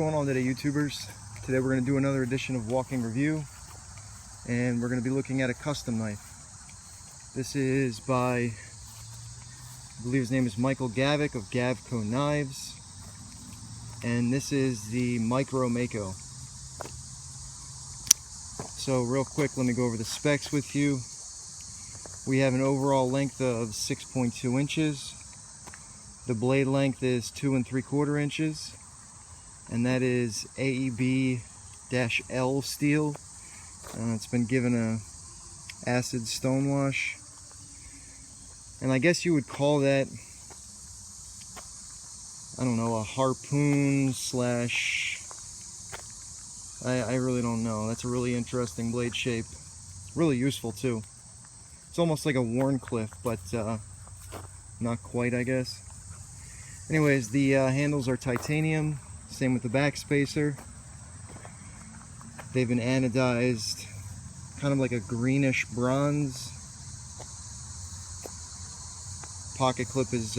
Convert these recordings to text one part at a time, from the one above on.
going on today, YouTubers? Today we're going to do another edition of Walking Review, and we're going to be looking at a custom knife. This is by, I believe his name is Mako of Gavko Knives, and this is the Mako. So real quick, let me go over the specs with you. We have an overall length of 6.2 inches. The blade length is 2 3/4 inches, and that is AEB-L steel. It's been given a acid stonewash, and I guess you would call that, I don't know, a harpoon slash, I really don't know. That's a really interesting blade shape. Really useful too. It's almost like a Warncliffe, but not quite, I guess. Anyways, the handles are titanium, same with the back spacer. They've been anodized, kind of like a greenish bronze. Pocket clip is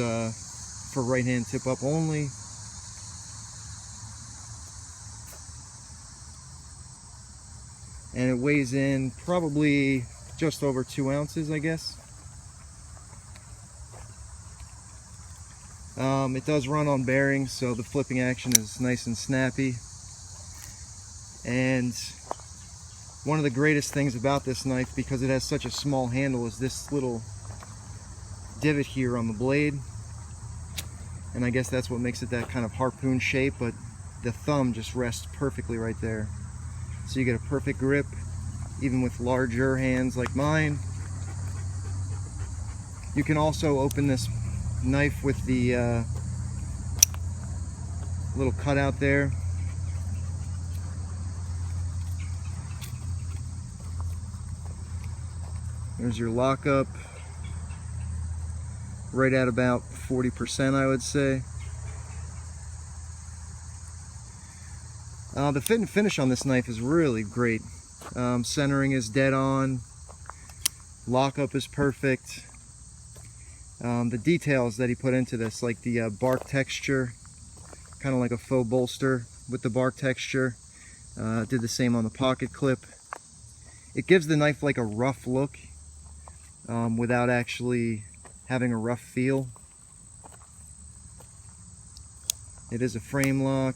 for right hand tip up only. And it weighs in probably just over 2 ounces, I guess. It does run on bearings, so the flipping action is nice and snappy. And one of the greatest things about this knife, because it has such a small handle, is this little divot here on the blade. And I guess that's what makes it that kind of harpoon shape, but the thumb just rests perfectly right there. So you get a perfect grip, even with larger hands like mine. You can also open this knife with the little cutout there. There's your lockup, right at about 40%, I would say. The fit and finish on this knife is really great. Centering is dead on. Lockup is perfect. The details that he put into this, like the bark texture, kind of like a faux bolster with the bark texture. Did the same on the pocket clip. It gives the knife like a rough look without actually having a rough feel. It is a frame lock.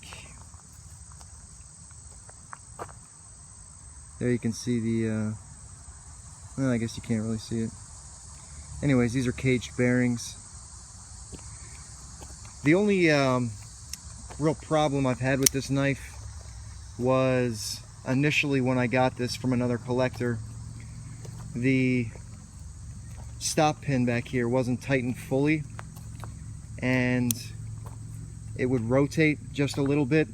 There you can see the, well, I guess you can't really see it. Anyways, these are caged bearings. The only real problem I've had with this knife was initially when I got this from another collector. The stop pin back here wasn't tightened fully, and it would rotate just a little bit.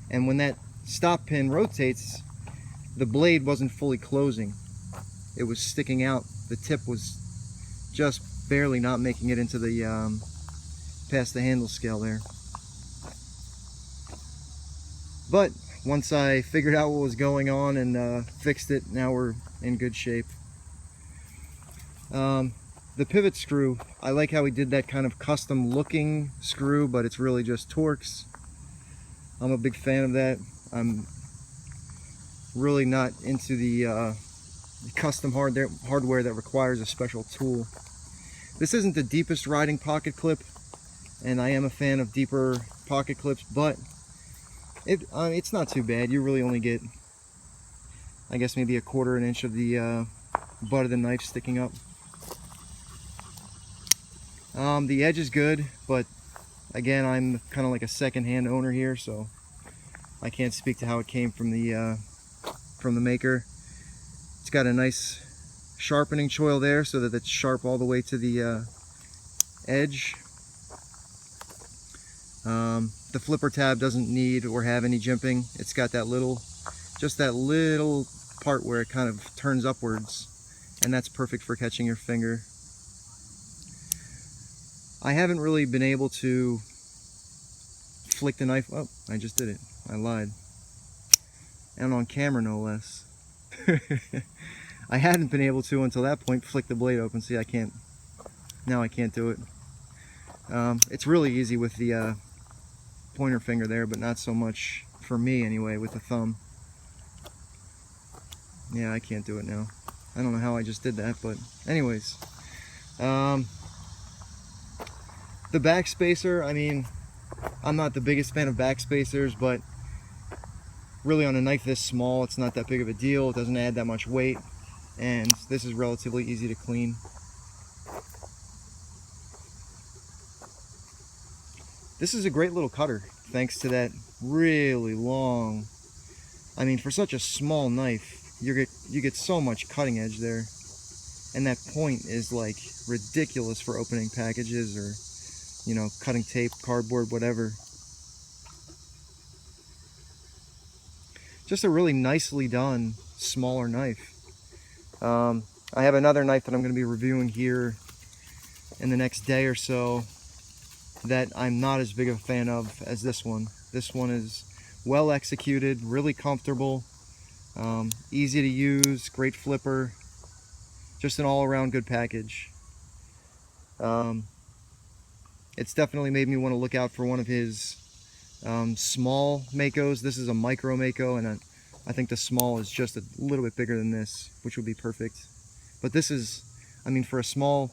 And when that stop pin rotates, the blade wasn't fully closing. It was sticking out. The tip was just barely not making it into the past the handle scale there. But once I figured out what was going on and fixed it, now we're in good shape. The pivot screw, I like how he did that kind of custom looking screw, but it's really just Torx. I'm a big fan of that. I'm really not into the custom hardware that requires a special tool. This isn't the deepest riding pocket clip, and I am a fan of deeper pocket clips, but it's not too bad. You really only get, I guess, maybe 1/4 inch of the butt of the knife sticking up. The edge is good, but again, I'm kind of like a second-hand owner here, so I can't speak to how it came from the maker. It's got a nice sharpening choil there so that it's sharp all the way to the edge. The flipper tab doesn't need or have any jimping. It's got that little, just that little part where it kind of turns upwards, and that's perfect for catching your finger. I haven't really been able to flick the knife. Oh, I just did it. I lied. And on camera, no less. I hadn't been able to until that point flick the blade open. See, I can't. Now I can't do it. It's really easy with the pointer finger there, but not so much for me anyway with the thumb. Yeah, I can't do it now. I don't know how I just did that, but anyways. The backspacer, I mean, I'm not the biggest fan of backspacers, but really on a knife this small, it's not that big of a deal. It doesn't add that much weight, and this is relatively easy to clean. This is a great little cutter, thanks to that really long, I mean, for such a small knife, you get so much cutting edge there. And that point is like ridiculous for opening packages or, you know, cutting tape, cardboard, whatever. Just a really nicely done, smaller knife. I have another knife that I'm going to be reviewing here in the next day or so that I'm not as big of a fan of as this one. This one is well executed, really comfortable, easy to use, great flipper, just an all-around good package. It's definitely made me want to look out for one of his small Makos. This is a micro Mako, and I think the small is just a little bit bigger than this, which would be perfect. But this is, I mean, for a small,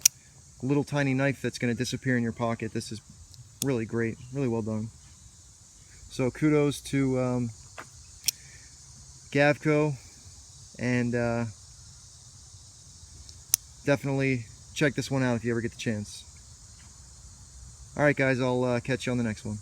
little tiny knife that's going to disappear in your pocket, this is really great, really well done. So kudos to Gavko, and definitely check this one out if you ever get the chance. Alright guys, I'll catch you on the next one.